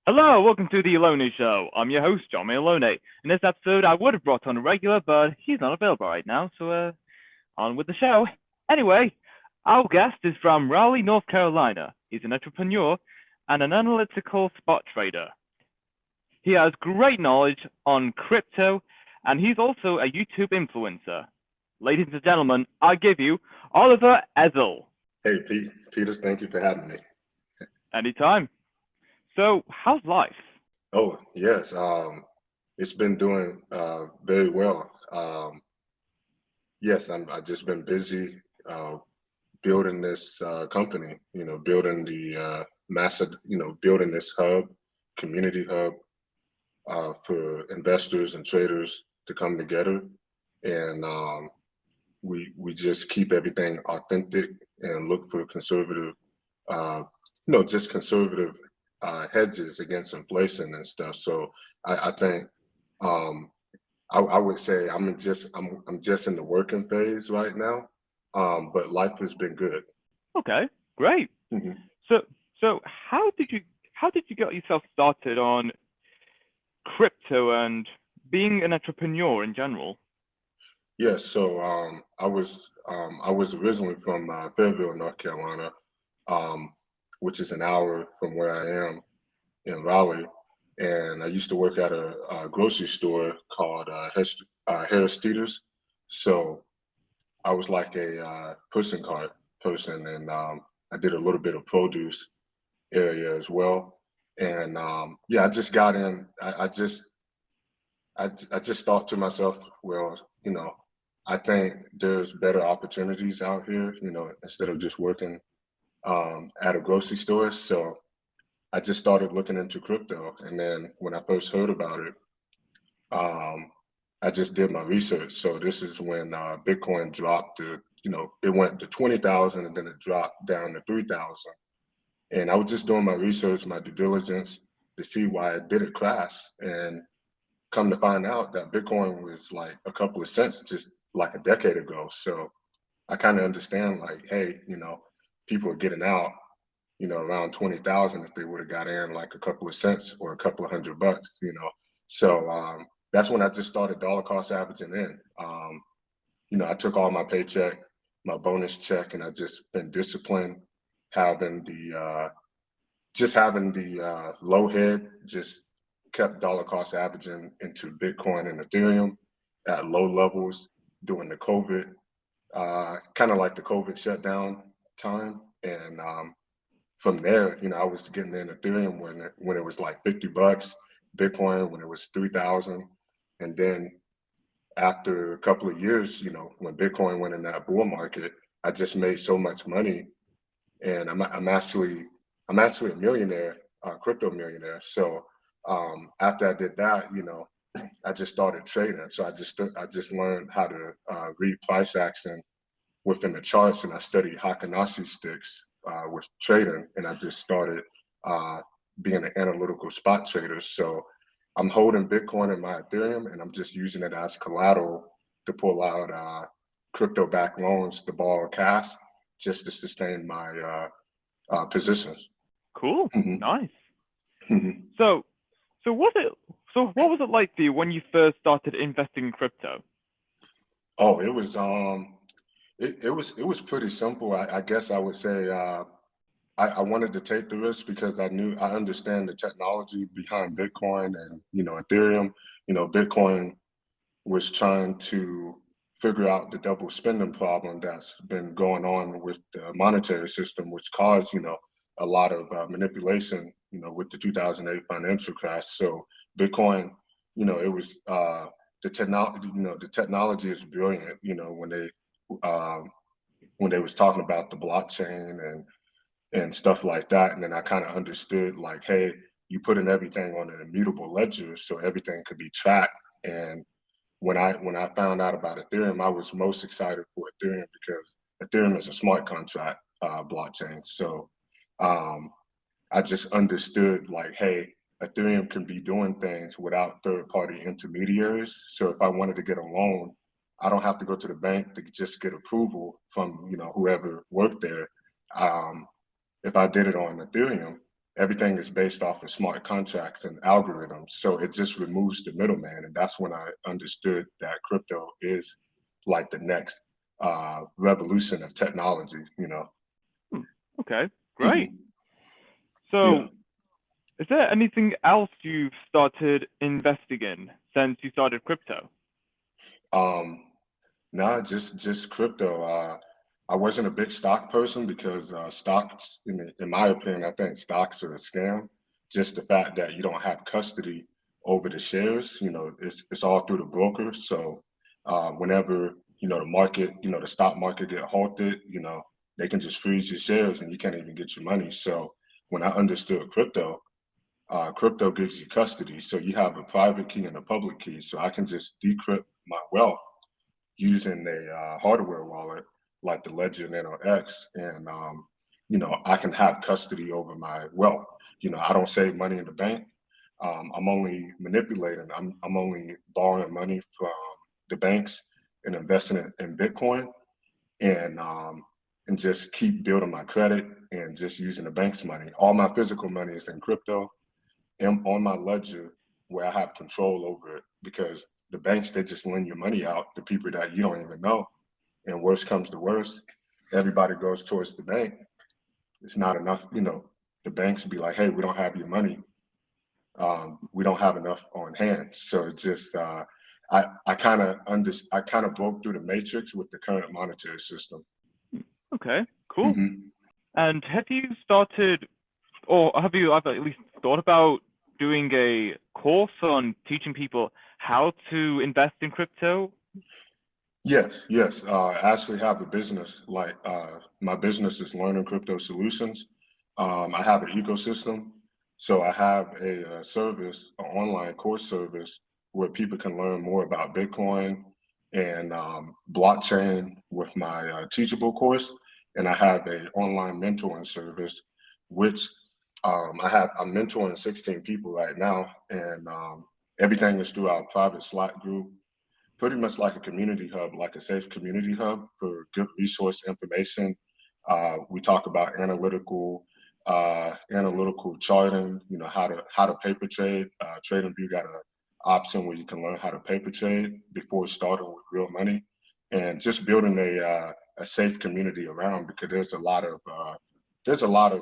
Hello, welcome to the Alone Show. I'm your host, John Alone. In this episode, I would have brought on a regular, but he's not available right now, so on with the show. Anyway, our guest is from Raleigh, North Carolina. He's an entrepreneur and an analytical spot trader. He has great knowledge on crypto, and he's also a YouTube influencer. Ladies and gentlemen, I give you Oliver Ezel. Hey, Peter, thank you for having me. Anytime. So, how's life? Oh, yes, it's been doing very well. Yes, I just been busy building this company, building the massive, building this community hub for investors and traders to come together. And we just keep everything authentic and look for conservative, uh, just conservative hedges against inflation and stuff. So I think um, I would say I'm just in the working phase right now, but life has been good. Okay, great. Mhm. So, so how did you get yourself started on crypto and being an entrepreneur in general? Yes, so I was originally from Fayetteville, North Carolina, um, which is an hour from where I am in Raleigh, and I used to work at a grocery store called Harris Teeter's. So I was like a pushing cart person, and I did a little bit of produce area as well. And yeah, I just got in. I just thought to myself, well, I think there's better opportunities out here, instead of just working at a grocery store. So I just started looking into crypto, and then when I first heard about it, um, I just did my research. So this is when Bitcoin dropped to, it went to 20,000 and then it dropped down to 3,000. And I was just doing my research, my due diligence to see why it didn't crash. And come to find out that Bitcoin was like a couple of cents just like a decade ago. So I kind of understand like, hey, people are getting out, around 20,000 if they would have got in like a couple of cents or a couple of $100. So that's when I just started dollar cost averaging in. I took all my paycheck, my bonus check, and I just been disciplined, having the low head, just kept dollar cost averaging into Bitcoin and Ethereum at low levels during the COVID, kind of like the COVID shutdown time. And from there, I was getting in Ethereum when it was like $50, Bitcoin when it was 3,000, and then after a couple of years, when Bitcoin went in that bull market, I just made so much money, and I'm actually a millionaire, crypto millionaire. So after I did that, I just started trading. So I just learned how to read price action within the charts, and I studied Heikinase sticks with trading, and I just started uh, being an analytical spot trader. So I'm holding Bitcoin in my Ethereum, and I'm just using it as collateral to pull out crypto-backed loans to borrow cash just to sustain my positions. Cool, Mhm, nice. mhm. So, so what it, so what was it like for you when you first started investing in crypto? Oh, it was pretty simple. I guess I would say I wanted to take the risk because I understand the technology behind Bitcoin and Ethereum. Bitcoin was trying to figure out the double spending problem that's been going on with the monetary system, which caused a lot of manipulation. With the 2008 financial crash. So Bitcoin, it was the technology. The technology is brilliant. Um, when they was talking about the blockchain and stuff like that. And then I kind of understood like, hey, you put in everything on an immutable ledger, so everything could be tracked. And when I found out about Ethereum, I was most excited for Ethereum because Ethereum is a smart contract blockchain. So um, I just understood like, hey, Ethereum can be doing things without third party intermediaries. So if I wanted to get a loan, I don't have to go to the bank to just get approval from whoever worked there. Um, if I did it on Ethereum, everything is based off of smart contracts and algorithms. So it just removes the middleman. And that's when I understood that crypto is like the next revolution of technology, you know. Okay, great. Hmm. Yeah. So, is there anything else you've started investing in since you started crypto? Um, Nah, just crypto. I wasn't a big stock person because stocks, in my opinion, I think stocks are a scam. Just the fact that you don't have custody over the shares, it's all through the broker. So whenever the market, the stock market get halted, they can just freeze your shares and you can't even get your money. So when I understood crypto, crypto gives you custody. So you have a private key and a public key. So I can just decrypt my wealth using a hardware wallet like the Ledger Nano X, and I can have custody over my wealth. I don't save money in the bank. I'm only manipulating. I'm only borrowing money from the banks and investing it in Bitcoin, and just keep building my credit and just using the bank's money. All my physical money is in crypto and on my ledger where I have control over it because the banks, they just lend your money out to people that you don't even know. And worst comes to worst, everybody goes towards the bank. It's not enough, the banks be like, hey, we don't have your money. We don't have enough on hand. So it's just I kind of broke through the matrix with the current monetary system. Okay, cool. Hmm. And have you started, or have you ever at least thought about doing a course on teaching people how to invest in crypto? Yes, yes. I actually have a business. Like my business is Learning Crypto Solutions. I have an ecosystem, so I have a service, an online course service where people can learn more about Bitcoin and blockchain with my Teachable course, and I have an online mentoring service, which I'm mentoring 16 people right now, and everything is through our private Slack group, pretty much like a community hub, like a safe community hub for good resource information. We talk about analytical charting. How to paper trade. TradingView got an option where you can learn how to paper trade before starting with real money, and just building a safe community around because there's a lot of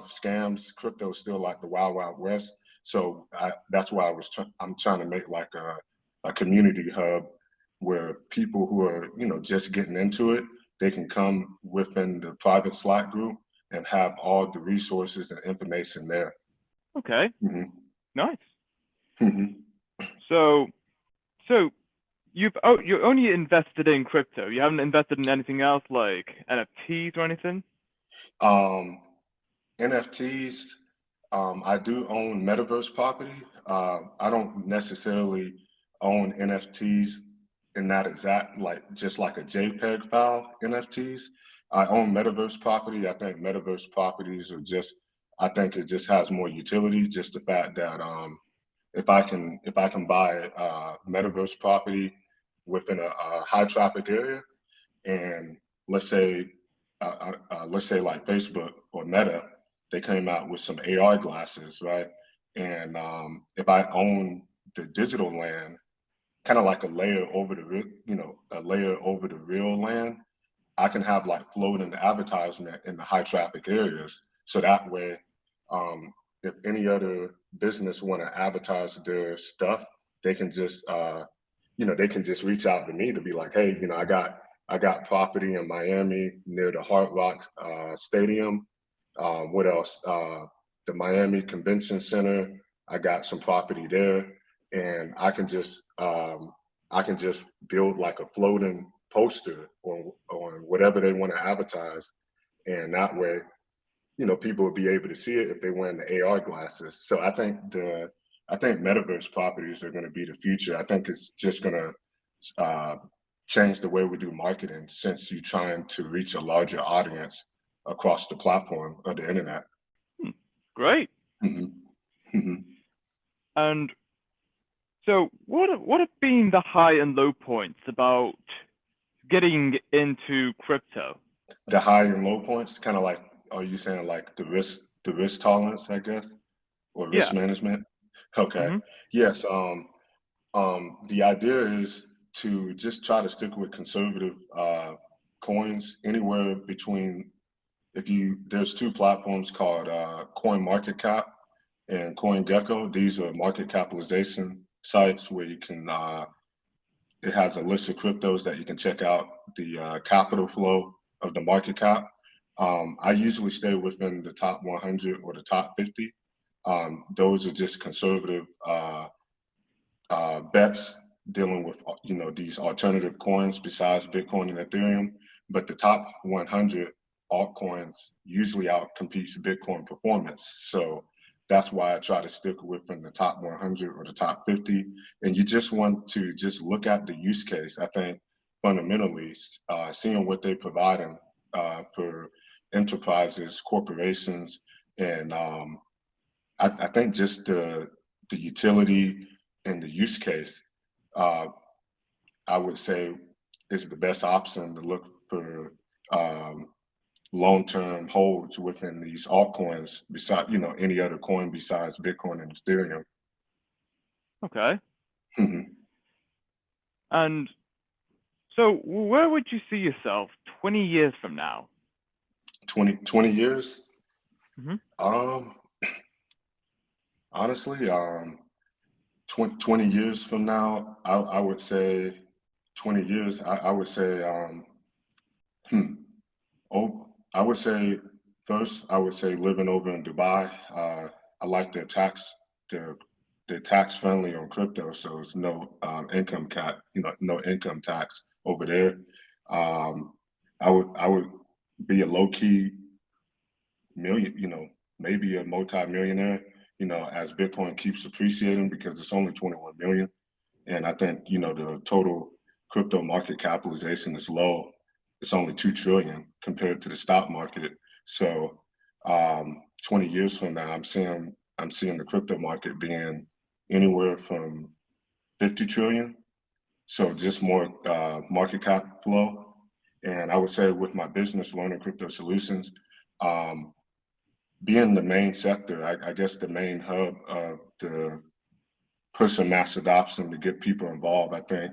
scams. Crypto is still like the wild wild west. So that's why I'm trying to make like a community hub where people who are just getting into it, they can come within the private Slack group and have all the resources and information there. Okay, Hmm. nice. Hmm. So, so you only invested in crypto. You haven't invested in anything else like NFTs or anything? um, NFTs, I do own metaverse property. I don't necessarily own NFTs in that exact, like just like a JPEG file NFTs. I own metaverse property. I think metaverse properties are just, I think it just has more utility. Just the fact that if I can buy metaverse property within a high traffic area, and let's say let's say like Facebook or Meta, they came out with some AR glasses, right? And if I own the digital land, kind of like a layer over the real land, I can have like floating advertisement in the high traffic areas. So that way, um, if any other business want to advertise their stuff, they can just they can just reach out to me to be like, hey, I got property in Miami near the Hard Rock Stadium. What else? The Miami Convention Center. I got some property there, and I can just build like a floating poster on whatever they want to advertise, and that way, people will be able to see it if they wear the AR glasses. So I think metaverse properties are going to be the future. I think it's just going to change the way we do marketing since you're trying to reach a larger audience across the platform of the internet. Hmm, great. Hmm. Hmm. And so, what have been the high and low points about getting into crypto? The high and low points, kind of like, are you saying like the risk tolerance, I guess? or risk Yeah. management. Okay. Mm-hmm. Yes. The idea is to just try to stick with conservative coins anywhere between if you there's two platforms called Coin Market Cap and CoinGecko. These are market capitalization sites where you can it has a list of cryptos that you can check out the capital flow of the market cap. I usually stay within the top 100 or the top 50. Those are just conservative bets dealing with these alternative coins besides Bitcoin and Ethereum. But the top 100 altcoins usually outcompetes Bitcoin performance. So that's why I try to stick within the top 100 or the top 50. And you just want to just look at the use case. I think fundamentally, seeing what they're providing for enterprises, corporations, and I think just the utility and the use case, uh, I would say, is the best option to look for long-term holds within these altcoins. Besides, any other coin besides Bitcoin and Ethereum. Okay. Mhm. And so, where would you see yourself 20 years from now? 20 years. Mm-hmm. Um, honestly, 20 years from now, I would say 20 years. I would say, hmm, oh, I would say first, I would say living over in Dubai. I like their they're tax friendly on crypto, so it's no income cap, no income tax over there. Um, I would be a low key million, maybe a multi-millionaire, as Bitcoin keeps appreciating because it's only 21 million. And I think, the total crypto market capitalization is low. It's only 2 trillion compared to the stock market. So 20 years from now, I'm seeing the crypto market being anywhere from 50 trillion. So just more market cap flow. And I would say with my business, Learning Crypto Solutions, um, being the main sector, I guess the main hub of the pushing mass adoption to get people involved. I think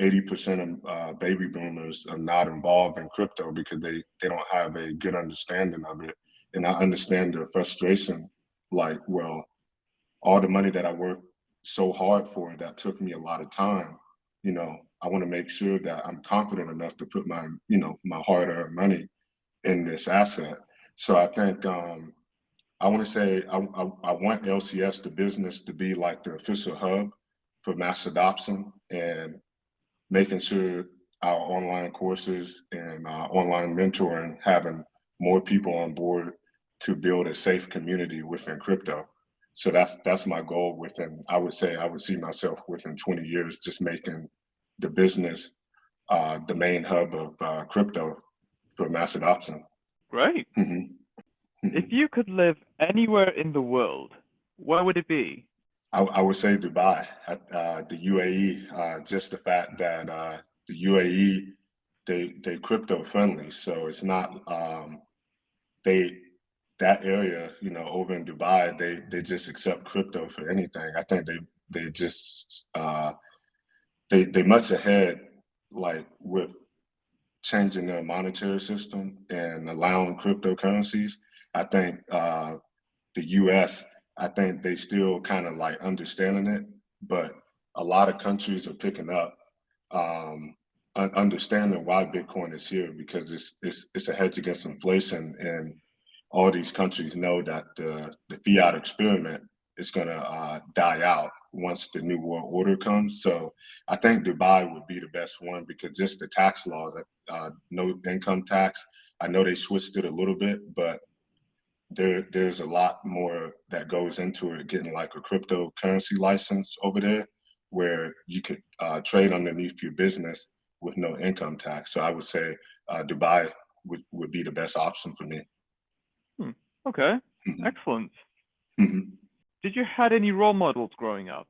80% of baby boomers are not involved in crypto because they don't have a good understanding of it. And I understand their frustration. Like, well, all the money that I worked so hard for that took me a lot of time. I want to make sure that I'm confident enough to put my hard-earned money in this asset. So I think I want to say I want LCS, the business, to be like the official hub for mass adoption and making sure our online courses and online mentoring having more people on board to build a safe community within crypto. So that's my goal within. I would say I would see myself within 20 years just making the business the main hub of crypto for mass adoption. Great. Mhm, If mhm. you could live anywhere in the world, where would it be? I would say Dubai, the UAE. Just the fact that the UAE they crypto friendly, so it's not they that area, over in Dubai, they just accept crypto for anything. I think they just they much ahead, like with changing their monetary system and allowing cryptocurrencies. I think the US, I think they still kind of like understanding it, but a lot of countries are picking up, um, understanding why Bitcoin is here because it's a hedge against inflation, and all these countries know that the fiat experiment is going to die out once the new world order comes. So I think Dubai would be the best one because just the tax laws, no income tax. I know they switched it a little bit, but there's a lot more that goes into it getting like a cryptocurrency license over there where you could trade underneath your business with no income tax. So I would say Dubai would be the best option for me. Hmm. Okay. Mhm. Excellent. Mhm. Did you had any role models growing up?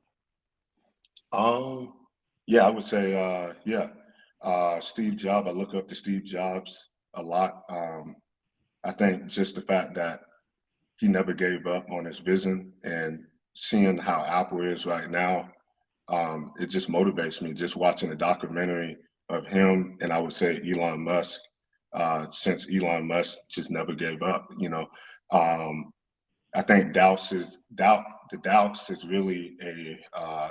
Um, yeah, I would say yeah, Steve Jobs. I look up to Steve Jobs a lot. I think just the fact that he never gave up on his vision, and seeing how Apple is right now, it just motivates me. Just watching the documentary of him, and I would say Elon Musk, since Elon Musk just never gave up. I think the doubts is really a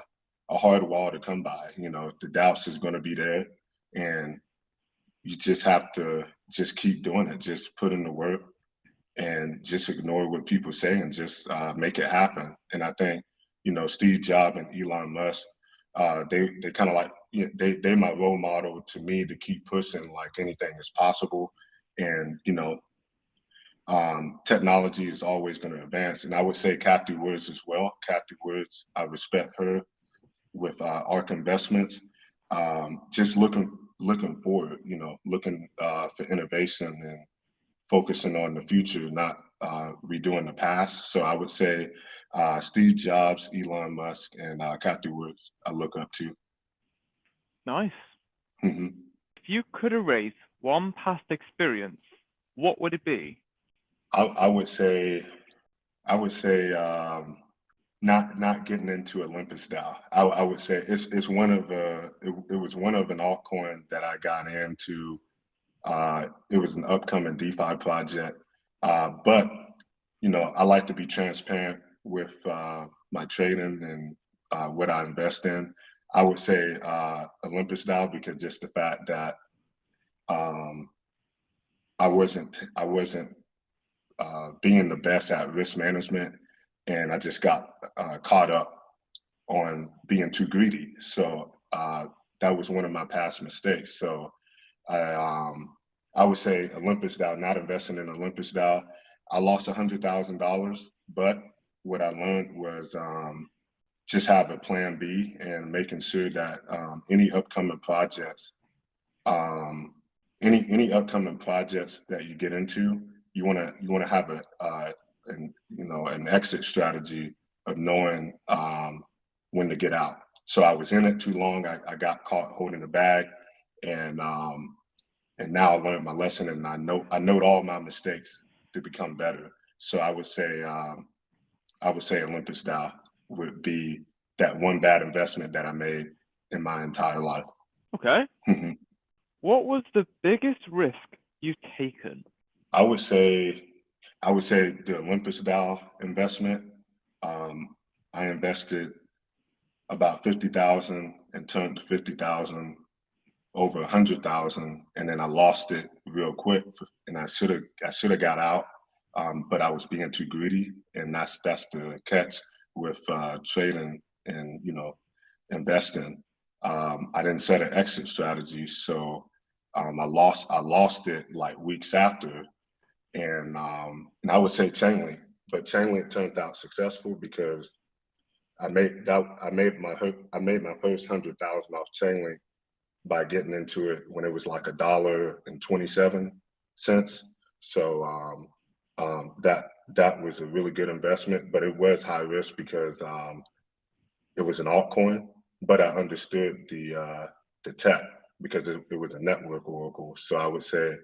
hard wall to come by. The doubts is going to be there, and you just have to just keep doing it. Just put in the work and just ignore what people say and just make it happen. And I think Steve Jobs and Elon Musk, they kind of like they my role model to me to keep pushing like anything is possible, and technology is always going to advance. And I would say Kathy Woods as well. Kathy Woods, I respect her with ARK Investments. Just looking forward, looking for innovation and focusing on the future, not redoing the past. So I would say Steve Jobs, Elon Musk, and Kathy Woods I look up to. Nice. hmm If you could erase one past experience, what would it be? I would say not getting into Olympus Dow. I would say it's one of it was one of an altcoin that I got into. It was an upcoming DeFi project, but I like to be transparent with my trading and what I invest in. I would say Olympus Dow because just the fact that um, I wasn't being the best at risk management, and I just got caught up on being too greedy. So that was one of my past mistakes. So I I would say Olympus Dow, not investing in Olympus Dow. I lost $100,000, but what I learned was just have a plan B and making sure that any upcoming projects, um, any upcoming projects that you get into, you want to have an exit strategy of knowing when to get out. So I was in it too long. I got caught holding the bag, and now I learned my lesson, and I note all my mistakes to become better. So I would say Olympus Dow would be that one bad investment that I made in my entire life. Okay. Mhm. What was the biggest risk you've taken? I would say I would say the Olympus Dow investment. Um, I invested about 50,000 and turned 50,000 over 100,000, and then I lost it real quick, and I should have got out, but I was being too greedy, and that's the catch with trading and investing. I didn't set an exit strategy, so I lost it like weeks after, and I would say Chainlink, but Chainlink turned out successful because I made my first 100,000 off Chainlink by getting into it when it was like $1.27. So that was a really good investment, but it was high risk because it was an altcoin. But I understood the tech because it was a network oracle. So I would say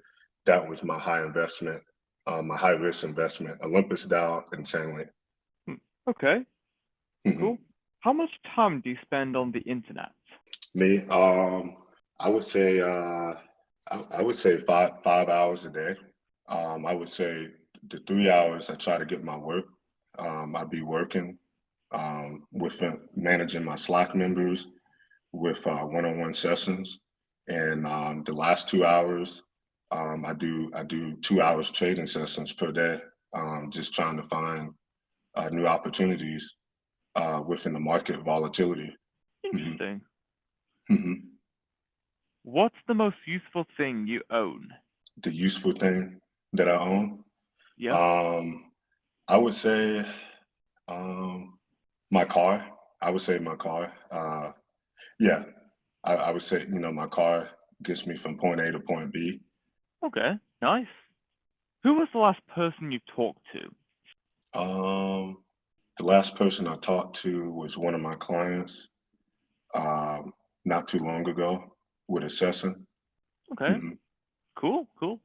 that was my high investment, my high risk investment, Olympus Dow and Chainlink. Hmm. Okay, cool. hmm How much time do you spend on the internet? Me, I would say I would say five hours a day. I would say the 3 hours I try to get my work. I'd be working with managing my Slack members with one-on-one sessions, and the last 2 hours I do 2 hours trading sessions per day, just trying to find new opportunities within the market volatility. hmm Interesting. hmm What's the most useful thing you own? The useful thing that I own, Yep. um, I would say my car. I would say my car. Yeah, I would say my car gets me from point A to point B. Okay, nice. Who was the last person you talked to? Um, the last person I talked to was one of my clients not too long ago with a session. Okay, hmm cool, cool.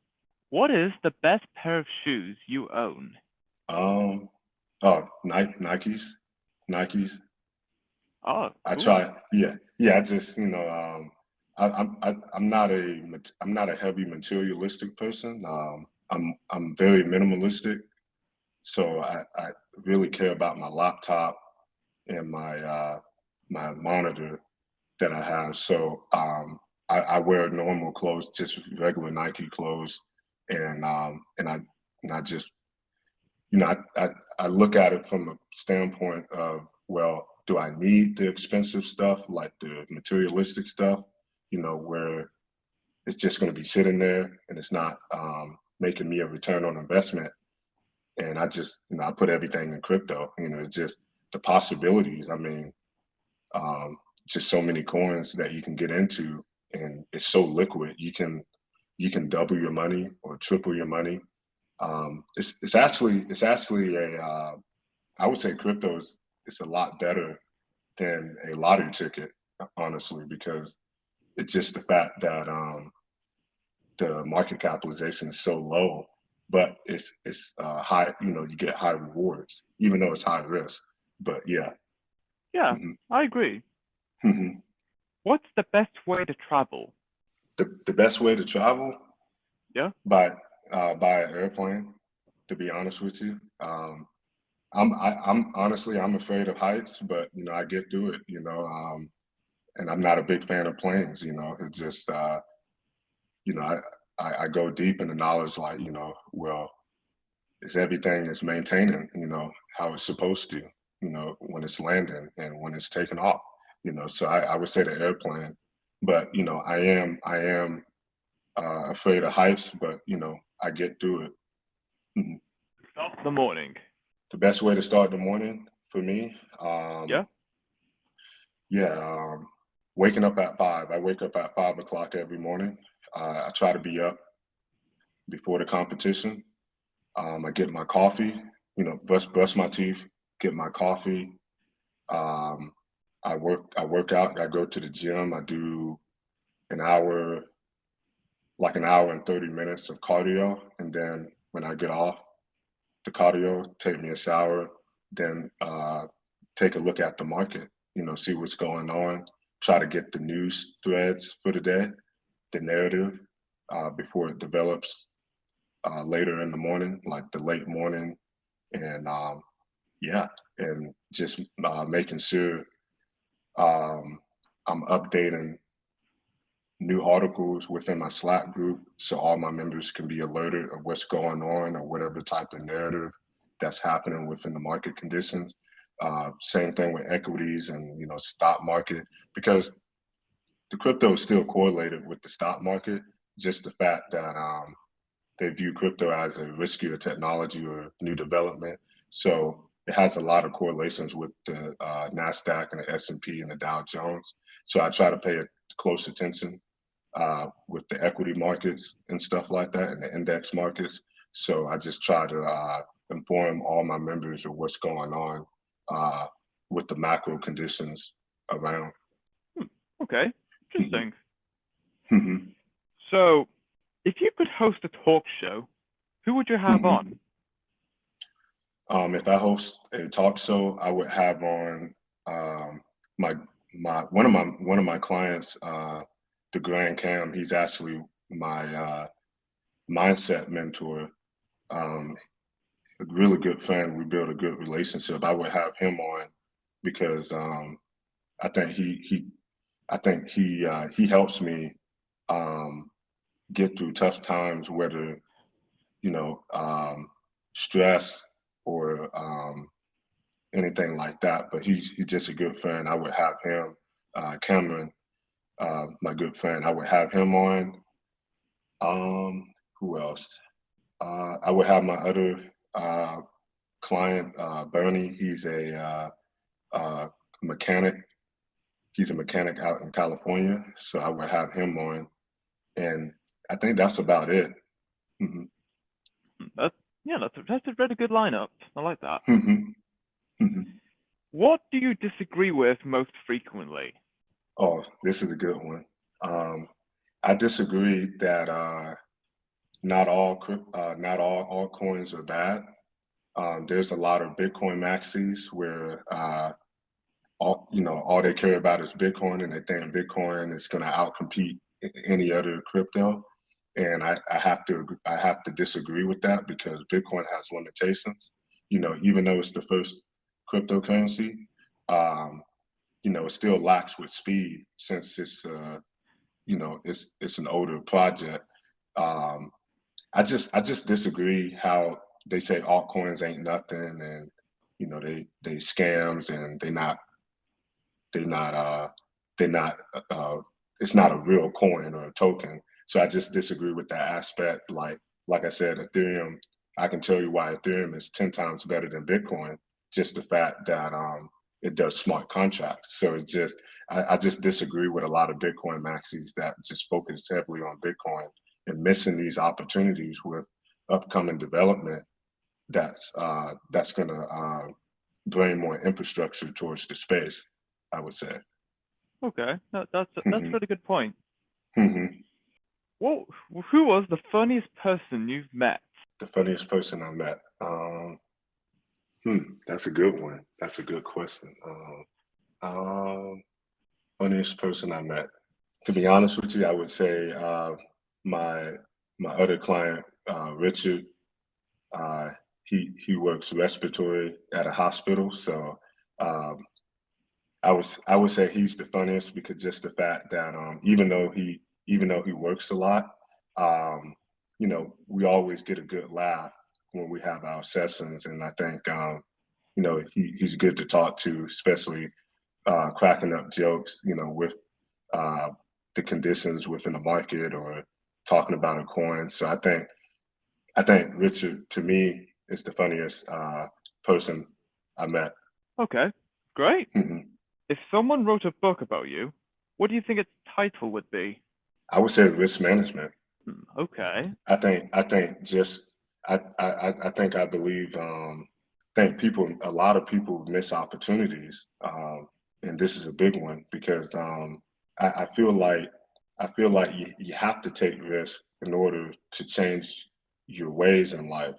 What is the best pair of shoes you own? Um, oh, Nikes. Oh, I cool. try, yeah. I just, I'm not a heavy materialistic person. I'm very minimalistic, so I really care about my laptop and my monitor that I have. So I wear normal clothes, just regular Nike clothes, and I just I look at it from a standpoint of, well, do I need the expensive stuff, like the materialistic stuff, where it's just going to be sitting there and it's not making me a return on investment. And I just, I put everything in crypto. It's just the possibilities. I mean, just so many coins that you can get into, and it's so liquid. You can double your money or triple your money. It's actually a I would say crypto is a lot better than a lottery ticket, honestly, because it's just the fact that the market capitalization is so low, but it's high. You get high rewards, even though it's high risk. But yeah. Yeah, hmm I agree. hmm What's the best way to travel? the best way to travel Yeah. by by airplane. To be honest with you, I'm honestly I'm afraid of heights, but I get through it. And I'm not a big fan of planes. It's just you know I go deep in the knowledge, like well, is everything is maintaining how it's supposed to, when it's landing and when it's taking off. So I would say the airplane, but I am afraid of heights, but I get through it. Mhm. Start the morning. The best way to start the morning for me, Yeah. yeah, waking up at 5. I wake up at 5 o'clock every morning. I try to be up before the competition. I get my coffee, brush my teeth, get my coffee. Um, I work out. I go to the gym. I do an hour, like an hour and 30 minutes of cardio, and then when I get off the cardio, take me a shower, then take a look at the market. See what's going on. Try to get the news threads for the day, the narrative, before it develops later in the morning, like the late morning, and yeah, and just making sure um, I'm updating new articles within my Slack group so all my members can be alerted of what's going on or whatever type of narrative that's happening within the market conditions. Same thing with equities and stock market, because the crypto is still correlated with the stock market. Just the fact that they view crypto as a riskier technology or new development. So it has a lot of correlations with the Nasdaq and the S&P and the Dow Jones. So I try to pay close attention with the equity markets and stuff like that, and the index markets. So I just try to inform all my members of what's going on uh, with the macro conditions around. Hmm. Okay. Mhm. Interesting. Mhm. So, if you could host a talk show, who would you have Mhm. on? If I host a talk show, I would have on my one of my clients, the Grand Cam. He's actually my mindset mentor. Um, a really good friend. We built a good relationship. I would have him on because I think he helps me um, get through tough times, whether stress or anything like that. But he's just a good friend. I would have him, Cameron, my good friend. I would have him on. Who else? I would have my other uh, client, Bernie. He's a mechanic. He's a mechanic out in California, so I would have him on, and I think that's about it. hmm That's yeah, that's a really good lineup. I like that. hmm hmm What do you disagree with most frequently? Oh, this is a good one. Um, I disagree that not all altcoins are bad. There's a lot of Bitcoin maxis where all they care about is Bitcoin, and they think Bitcoin is going to outcompete any other crypto. And I have to disagree with that because Bitcoin has limitations. Even though it's the first cryptocurrency, um, it still lacks with speed since it's an older project. Um, I just disagree how they say altcoins ain't nothing, and they scams, and they not they're not it's not a real coin or a token. So I just disagree with that aspect. Like I said, Ethereum, I can tell you why Ethereum is 10 times better than Bitcoin, just the fact that it does smart contracts. So I just disagree with a lot of Bitcoin maxis that just focus heavily on Bitcoin and missing these opportunities with upcoming development that's gonna bring more infrastructure towards the space, I would say. Okay, that's a hmm really good point. hmm What who was the funniest person you've met? The funniest person I met. That's a good one. That's a good question. Funniest person I met. To be honest with you, I would say my my other client, Richard. Uh, he works respiratory at a hospital, so um, I would say he's the funniest because just the fact that even though he works a lot, um, we always get a good laugh when we have our sessions, and I think he's good to talk to, especially cracking up jokes, with uh, the conditions within the market or talking about a coin. So I think Richard to me is the funniest person I met. Okay, great. Mhm. If someone wrote a book about you, what do you think its title would be? I would say risk management. Okay. I think just I think I believe think people a lot of people miss opportunities, and this is a big one because I feel like you have to take risks in order to change your ways in life.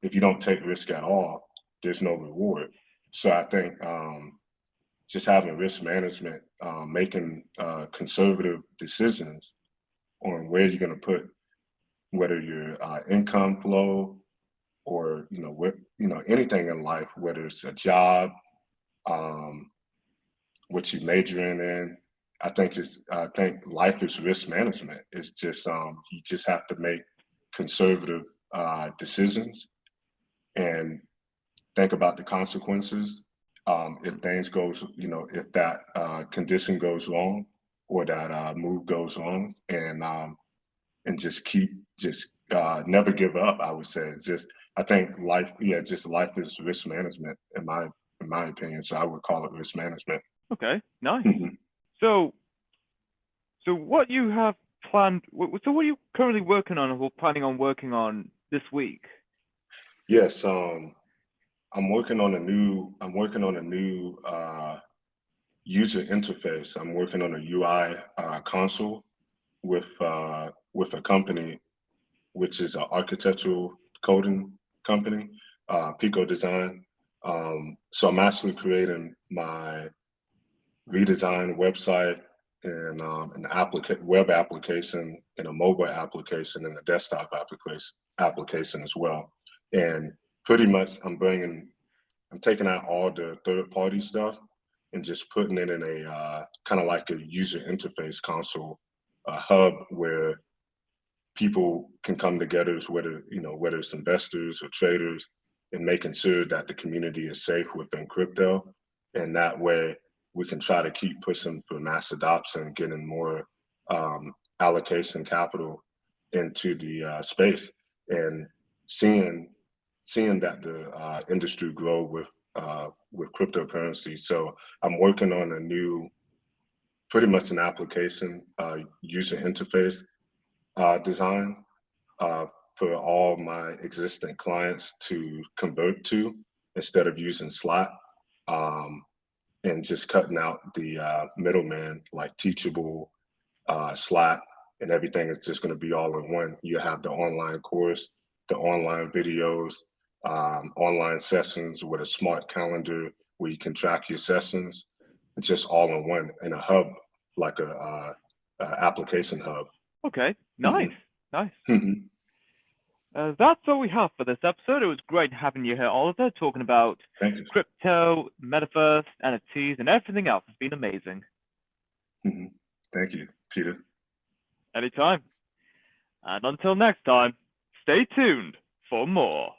If you don't take risk at all, there's no reward. So I think just having risk management, making conservative decisions on where you're going to put whether your income flow or anything in life, whether it's a job, um, what you majoring in. I think life is risk management. It's just you just have to make conservative decisions and think about the consequences. If things goes, if that condition goes wrong or that move goes wrong, and just never give up. I would say just I think life, yeah, just life is risk management in my opinion. So I would call it risk management. Okay, nice. Mhm. So, so what you have planned? So, what are you currently working on or planning on working on this week? Yes, I'm working on a new user interface. I'm working on a UI console with a company which is an architectural coding company, Pico Design. So I'm actually creating my redesigned website and an web application and a mobile application and a desktop application as well. And pretty much I'm taking out all the third party stuff and just putting it in a kind of like a user interface console, a hub where people can come together, whether it's investors or traders, and making sure that the community is safe within crypto, and that way we can try to keep pushing for mass adoption, getting more allocation capital into the space, and seeing seeing that the industry grow with cryptocurrency. So I'm working on a new, pretty much an application user interface design uh, for all my existing clients to convert to instead of using Slack, um, and just cutting out the middleman like Teachable, Slack, and everything is just going to be all in one. You have the online course, the online videos, online sessions with a smart calendar where you can track your sessions. It's just all in one in a hub, like a application hub. Okay, nice, Mhm. nice. Mhm. That's all we have for this episode. It was great having you here, Oliver, talking about Thank you. crypto, metaverse, NFTs, and everything else. It's been amazing. Mhm. Thank you, Peter. Anytime. And until next time, stay tuned for more.